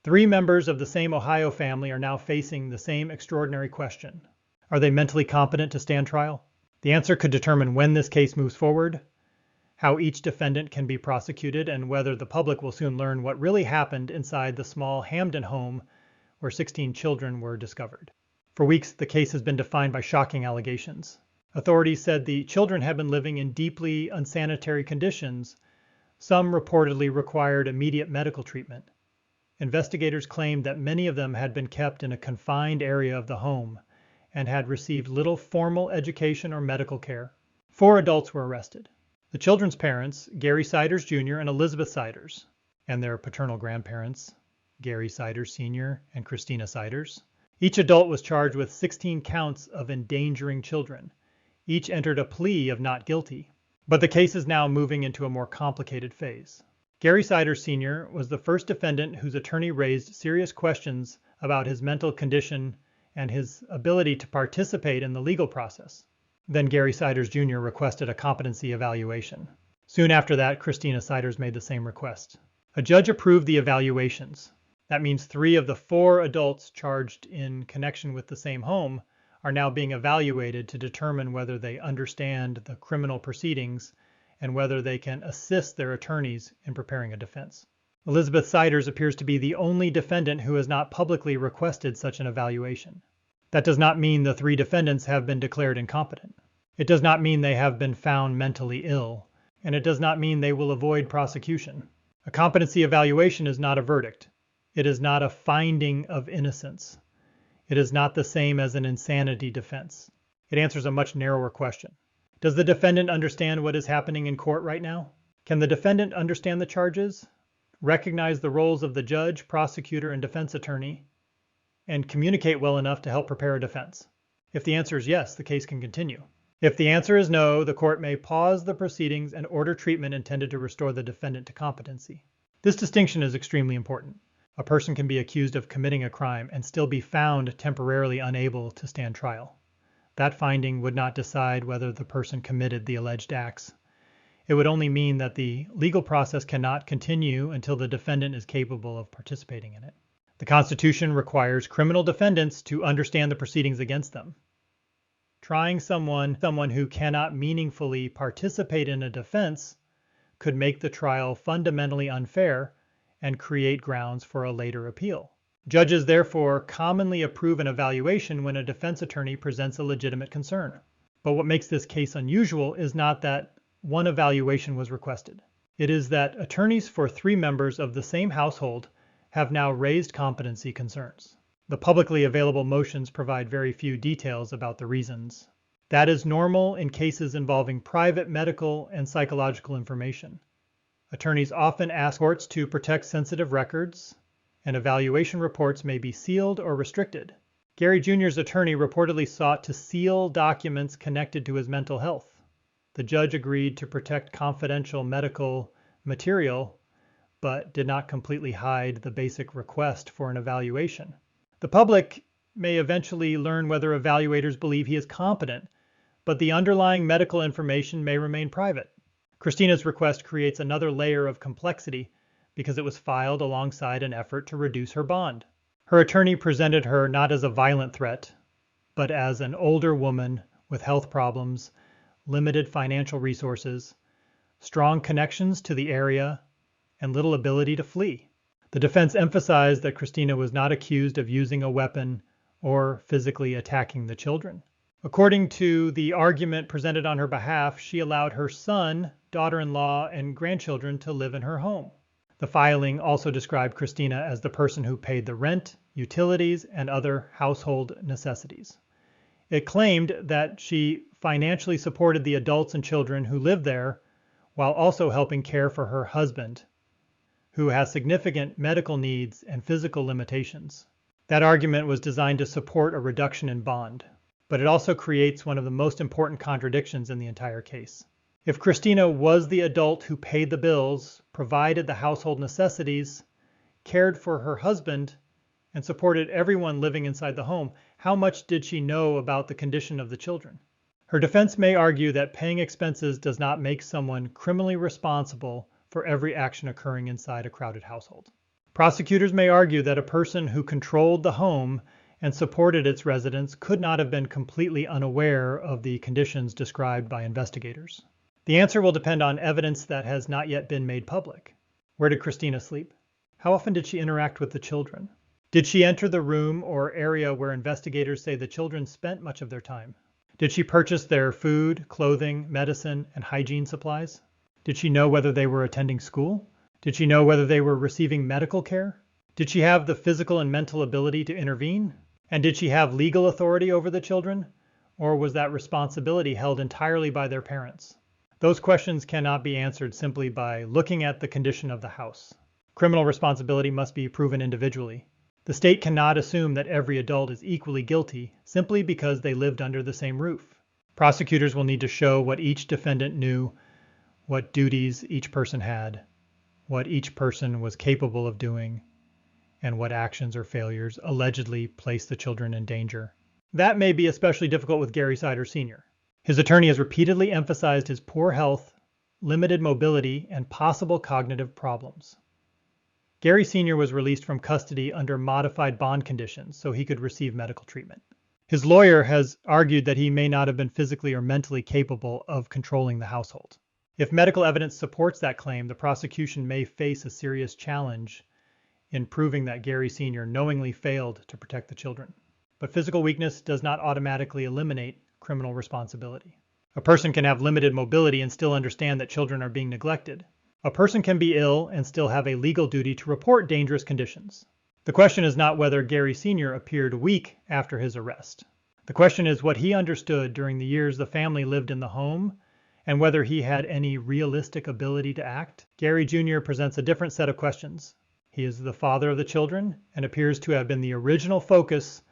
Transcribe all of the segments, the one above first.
Three members of the same Ohio family are now facing the same extraordinary question. Are they mentally competent to stand trial? The answer could determine when this case moves forward, how each defendant can be prosecuted, and whether the public will soon learn what really happened inside the small Hamden home where 16 children were discovered. For weeks, the case has been defined by shocking allegations. Authorities said the children had been living in deeply unsanitary conditions. Some reportedly required immediate medical treatment. Investigators claimed that many of them had been kept in a confined area of the home and had received little formal education or medical care. 4 adults were arrested. The children's parents, Gary Siders Jr. and Elizabeth Siders, and their paternal grandparents, Gary Siders Sr. and Christina Siders. Each adult was charged with 16 counts of endangering children. Each entered a plea of not guilty. But the case is now moving into a more complicated phase. Gary Siders Sr. was the first defendant whose attorney raised serious questions about his mental condition and his ability to participate in the legal process. Then Gary Siders Jr. requested a competency evaluation. Soon after that, Christina Siders made the same request. A judge approved the evaluations. That means 3 of the 4 adults charged in connection with the same home are now being evaluated to determine whether they understand the criminal proceedings and whether they can assist their attorneys in preparing a defense. Elizabeth Siders appears to be the only defendant who has not publicly requested such an evaluation. That does not mean the 3 defendants have been declared incompetent. It does not mean they have been found mentally ill, and it does not mean they will avoid prosecution. A competency evaluation is not a verdict. It is not a finding of innocence. It is not the same as an insanity defense. It answers a much narrower question. Does the defendant understand what is happening in court right now? Can the defendant understand the charges, recognize the roles of the judge, prosecutor, and defense attorney, and communicate well enough to help prepare a defense? If the answer is yes, the case can continue. If the answer is no, the court may pause the proceedings and order treatment intended to restore the defendant to competency. This distinction is extremely important. A person can be accused of committing a crime and still be found temporarily unable to stand trial. That finding would not decide whether the person committed the alleged acts. It would only mean that the legal process cannot continue until the defendant is capable of participating in it. The Constitution requires criminal defendants to understand the proceedings against them. Trying someone who cannot meaningfully participate in a defense could make the trial fundamentally unfair and create grounds for a later appeal. Judges therefore commonly approve an evaluation when a defense attorney presents a legitimate concern. But what makes this case unusual is not that one evaluation was requested. It is that attorneys for 3 members of the same household have now raised competency concerns. The publicly available motions provide very few details about the reasons. That is normal in cases involving private medical and psychological information. Attorneys often ask courts to protect sensitive records, and evaluation reports may be sealed or restricted. Gary Jr.'s attorney reportedly sought to seal documents connected to his mental health. The judge agreed to protect confidential medical material, but did not completely hide the basic request for an evaluation. The public may eventually learn whether evaluators believe he is competent, but the underlying medical information may remain private. Christina's request creates another layer of complexity because it was filed alongside an effort to reduce her bond. Her attorney presented her not as a violent threat, but as an older woman with health problems, limited financial resources, strong connections to the area, and little ability to flee. The defense emphasized that Christina was not accused of using a weapon or physically attacking the children. According to the argument presented on her behalf, she allowed her son, daughter-in-law, and grandchildren to live in her home. The filing also described Christina as the person who paid the rent, utilities, and other household necessities. It claimed that she financially supported the adults and children who lived there while also helping care for her husband, who has significant medical needs and physical limitations. That argument was designed to support a reduction in bond, but it also creates one of the most important contradictions in the entire case. If Christina was the adult who paid the bills, provided the household necessities, cared for her husband, and supported everyone living inside the home, how much did she know about the condition of the children? Her defense may argue that paying expenses does not make someone criminally responsible for every action occurring inside a crowded household. Prosecutors may argue that a person who controlled the home and supported its residents could not have been completely unaware of the conditions described by investigators. The answer will depend on evidence that has not yet been made public. Where did Christina sleep? How often did she interact with the children? Did she enter the room or area where investigators say the children spent much of their time? Did she purchase their food, clothing, medicine, and hygiene supplies? Did she know whether they were attending school? Did she know whether they were receiving medical care? Did she have the physical and mental ability to intervene? And did she have legal authority over the children? Or was that responsibility held entirely by their parents? Those questions cannot be answered simply by looking at the condition of the house. Criminal responsibility must be proven individually. The state cannot assume that every adult is equally guilty simply because they lived under the same roof. Prosecutors will need to show what each defendant knew, what duties each person had, what each person was capable of doing, and what actions or failures allegedly placed the children in danger. That may be especially difficult with Gary Siders Sr. His attorney has repeatedly emphasized his poor health, limited mobility, and possible cognitive problems. Gary Sr. was released from custody under modified bond conditions so he could receive medical treatment. His lawyer has argued that he may not have been physically or mentally capable of controlling the household. If medical evidence supports that claim, the prosecution may face a serious challenge in proving that Gary Sr. knowingly failed to protect the children. But physical weakness does not automatically eliminate criminal responsibility. A person can have limited mobility and still understand that children are being neglected. A person can be ill and still have a legal duty to report dangerous conditions. The question is not whether Gary Sr. appeared weak after his arrest. The question is what he understood during the years the family lived in the home and whether he had any realistic ability to act. Gary Jr. presents a different set of questions. He is the father of the children and appears to have been the original focus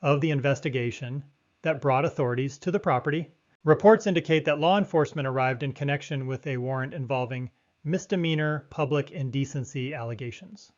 of the investigation that brought authorities to the property. Reports indicate that law enforcement arrived in connection with a warrant involving misdemeanor public indecency allegations.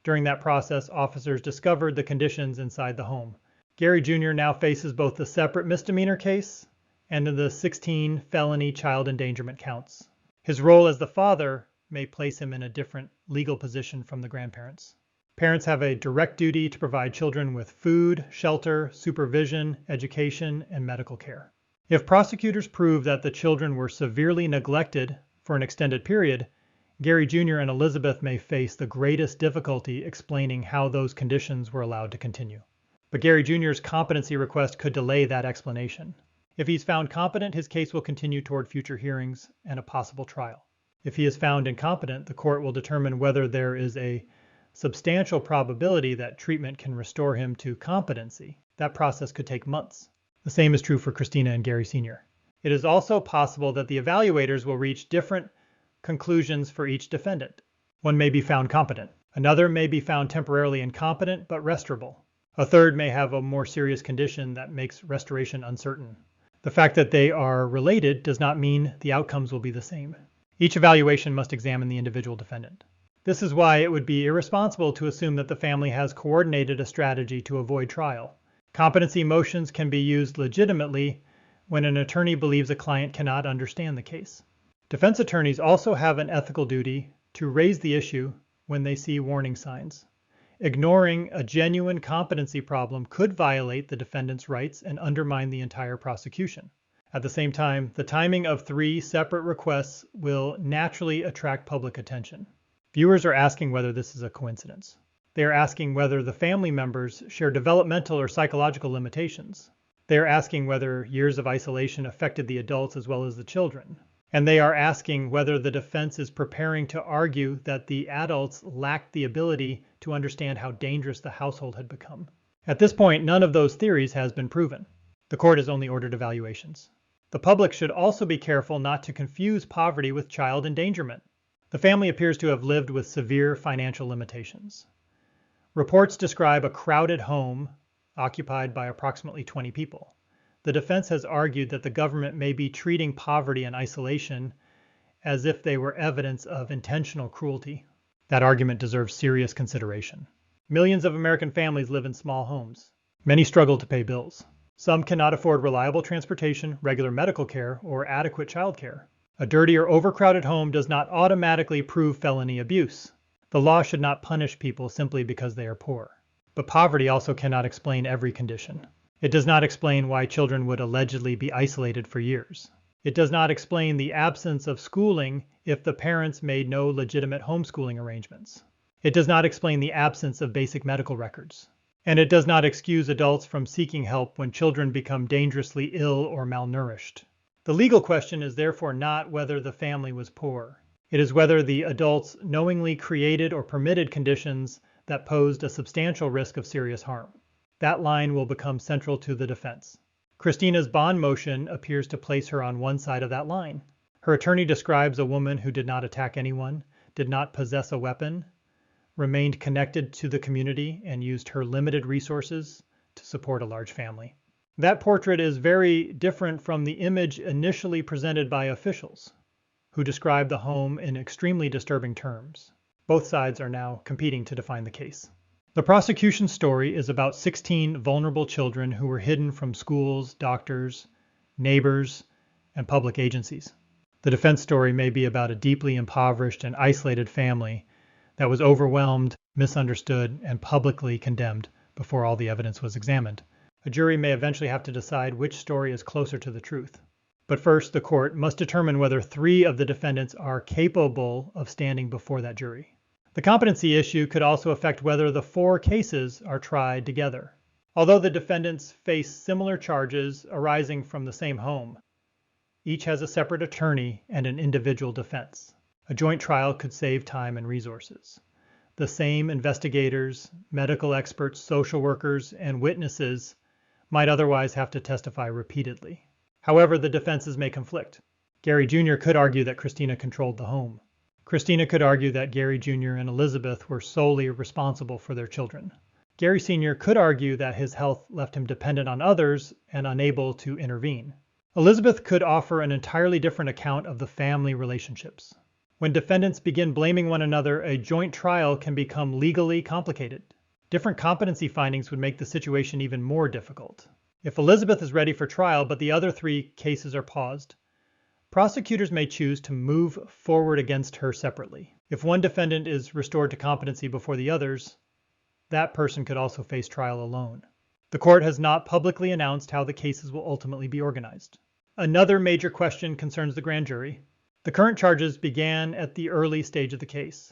During that process, officers discovered the conditions inside the home. Gary Jr. now faces both the separate misdemeanor case and the 16 felony child endangerment counts. His role as the father may place him in a different legal position from the grandparents. Parents have a direct duty to provide children with food, shelter, supervision, education, and medical care. If prosecutors prove that the children were severely neglected for an extended period, Gary Jr. and Elizabeth may face the greatest difficulty explaining how those conditions were allowed to continue. But Gary Jr.'s competency request could delay that explanation. If he's found competent, his case will continue toward future hearings and a possible trial. If he is found incompetent, the court will determine whether there is a substantial probability that treatment can restore him to competency. That process could take months. The same is true for Christina and Gary Sr. It is also possible that the evaluators will reach different conclusions for each defendant. One may be found competent. Another may be found temporarily incompetent but restorable. A third may have a more serious condition that makes restoration uncertain. The fact that they are related does not mean the outcomes will be the same. Each evaluation must examine the individual defendant. This is why it would be irresponsible to assume that the family has coordinated a strategy to avoid trial. Competency motions can be used legitimately when an attorney believes a client cannot understand the case. Defense attorneys also have an ethical duty to raise the issue when they see warning signs. Ignoring a genuine competency problem could violate the defendant's rights and undermine the entire prosecution. At the same time, the timing of 3 separate requests will naturally attract public attention. Viewers are asking whether this is a coincidence. They are asking whether the family members share developmental or psychological limitations. They are asking whether years of isolation affected the adults as well as the children. And they are asking whether the defense is preparing to argue that the adults lacked the ability to understand how dangerous the household had become. At this point, none of those theories has been proven. The court has only ordered evaluations. The public should also be careful not to confuse poverty with child endangerment. The family appears to have lived with severe financial limitations. Reports describe a crowded home occupied by approximately 20 people. The defense has argued that the government may be treating poverty and isolation as if they were evidence of intentional cruelty. That argument deserves serious consideration. Millions of American families live in small homes. Many struggle to pay bills. Some cannot afford reliable transportation, regular medical care, or adequate child care. A dirty or overcrowded home does not automatically prove felony abuse. The law should not punish people simply because they are poor. But poverty also cannot explain every condition. It does not explain why children would allegedly be isolated for years. It does not explain the absence of schooling if the parents made no legitimate homeschooling arrangements. It does not explain the absence of basic medical records. And it does not excuse adults from seeking help when children become dangerously ill or malnourished. The legal question is therefore not whether the family was poor. It is whether the adults knowingly created or permitted conditions that posed a substantial risk of serious harm. That line will become central to the defense. Christina's bond motion appears to place her on one side of that line. Her attorney describes a woman who did not attack anyone, did not possess a weapon, remained connected to the community, and used her limited resources to support a large family. That portrait is very different from the image initially presented by officials, who described the home in extremely disturbing terms. Both sides are now competing to define the case. The prosecution's story is about 16 vulnerable children who were hidden from schools, doctors, neighbors, and public agencies. The defense story may be about a deeply impoverished and isolated family that was overwhelmed, misunderstood, and publicly condemned before all the evidence was examined. A jury may eventually have to decide which story is closer to the truth. But first, the court must determine whether 3 of the defendants are capable of standing before that jury. The competency issue could also affect whether the 4 cases are tried together. Although the defendants face similar charges arising from the same home, each has a separate attorney and an individual defense. A joint trial could save time and resources. The same investigators, medical experts, social workers, and witnesses might otherwise have to testify repeatedly. However, the defenses may conflict. Gary Jr. could argue that Christina controlled the home. Christina could argue that Gary Jr. and Elizabeth were solely responsible for their children. Gary Sr. could argue that his health left him dependent on others and unable to intervene. Elizabeth could offer an entirely different account of the family relationships. When defendants begin blaming one another, a joint trial can become legally complicated. Different competency findings would make the situation even more difficult. If Elizabeth is ready for trial, but the other 3 cases are paused, prosecutors may choose to move forward against her separately. If one defendant is restored to competency before the others, that person could also face trial alone. The court has not publicly announced how the cases will ultimately be organized. Another major question concerns the grand jury. The current charges began at the early stage of the case.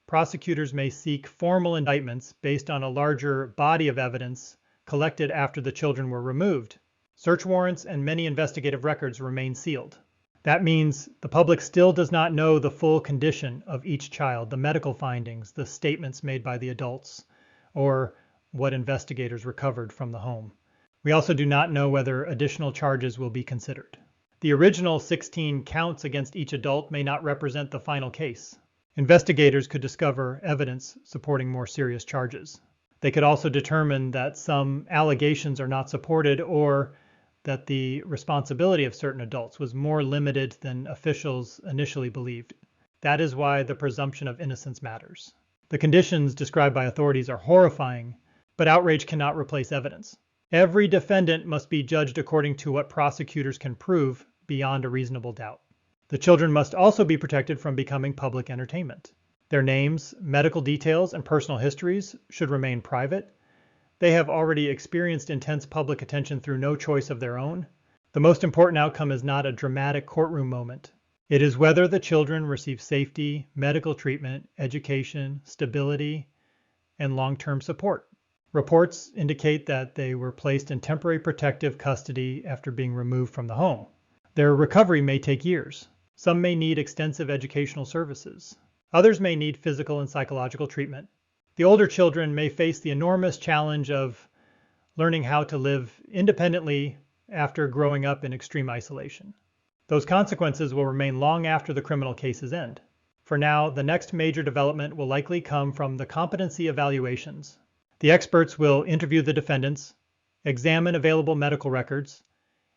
Prosecutors may seek formal indictments based on a larger body of evidence collected after the children were removed. Search warrants and many investigative records remain sealed. That means the public still does not know the full condition of each child, the medical findings, the statements made by the adults, or what investigators recovered from the home. We also do not know whether additional charges will be considered. The original 16 counts against each adult may not represent the final case. Investigators could discover evidence supporting more serious charges. They could also determine that some allegations are not supported or that the responsibility of certain adults was more limited than officials initially believed. That is why the presumption of innocence matters. The conditions described by authorities are horrifying, but outrage cannot replace evidence. Every defendant must be judged according to what prosecutors can prove beyond a reasonable doubt. The children must also be protected from becoming public entertainment. Their names, medical details, and personal histories should remain private. They have already experienced intense public attention through no choice of their own. The most important outcome is not a dramatic courtroom moment. It is whether the children receive safety, medical treatment, education, stability, and long-term support. Reports indicate that they were placed in temporary protective custody after being removed from the home. Their recovery may take years. Some may need extensive educational services. Others may need physical and psychological treatment. The older children may face the enormous challenge of learning how to live independently after growing up in extreme isolation. Those consequences will remain long after the criminal cases end. For now, the next major development will likely come from the competency evaluations. The experts will interview the defendants, examine available medical records,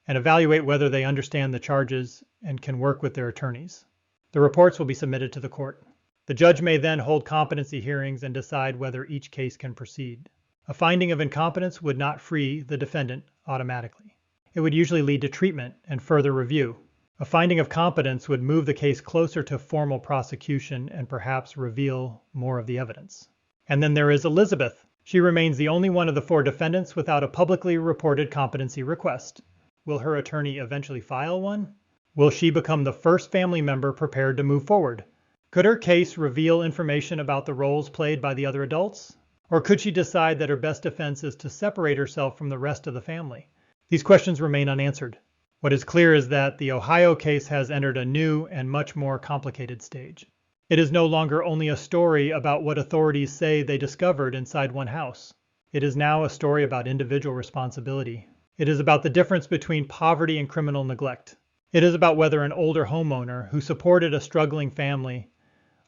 and evaluate whether they understand the charges and can work with their attorneys. The reports will be submitted to the court. The judge may then hold competency hearings and decide whether each case can proceed. A finding of incompetence would not free the defendant automatically. It would usually lead to treatment and further review. A finding of competence would move the case closer to formal prosecution and perhaps reveal more of the evidence. And then there is Elizabeth. She remains the only one of the 4 defendants without a publicly reported competency request. Will her attorney eventually file one? Will she become the first family member prepared to move forward? Could her case reveal information about the roles played by the other adults? Or could she decide that her best defense is to separate herself from the rest of the family? These questions remain unanswered. What is clear is that the Ohio case has entered a new and much more complicated stage. It is no longer only a story about what authorities say they discovered inside one house. It is now a story about individual responsibility. It is about the difference between poverty and criminal neglect. It is about whether an older homeowner who supported a struggling family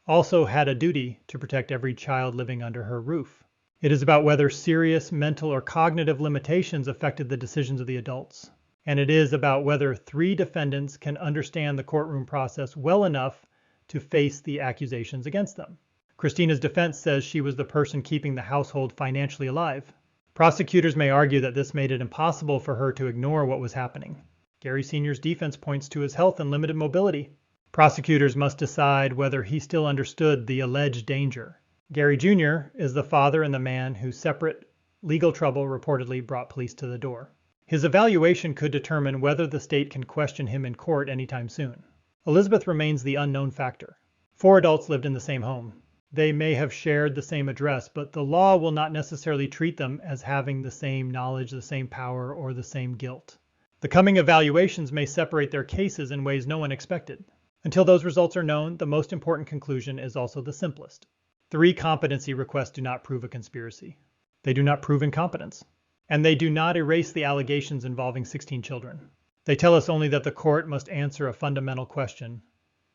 also had a duty to protect every child living under her roof. It is about whether serious mental or cognitive limitations affected the decisions of the adults. And it is about whether 3 defendants can understand the courtroom process well enough to face the accusations against them. Christina's defense says she was the person keeping the household financially alive. Prosecutors may argue that this made it impossible for her to ignore what was happening. Gary Sr.'s defense points to his health and limited mobility. Prosecutors must decide whether he still understood the alleged danger. Gary Jr. is the father and the man whose separate legal trouble reportedly brought police to the door. His evaluation could determine whether the state can question him in court anytime soon. Elizabeth remains the unknown factor. 4 adults lived in the same home. They may have shared the same address, but the law will not necessarily treat them as having the same knowledge, the same power, or the same guilt. The coming evaluations may separate their cases in ways no one expected. Until those results are known, the most important conclusion is also the simplest. 3 competency requests do not prove a conspiracy. They do not prove incompetence. And they do not erase the allegations involving 16 children. They tell us only that the court must answer a fundamental question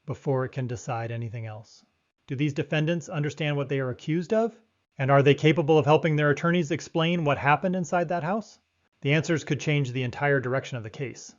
before it can decide anything else. Do these defendants understand what they are accused of? And are they capable of helping their attorneys explain what happened inside that house? The answers could change the entire direction of the case.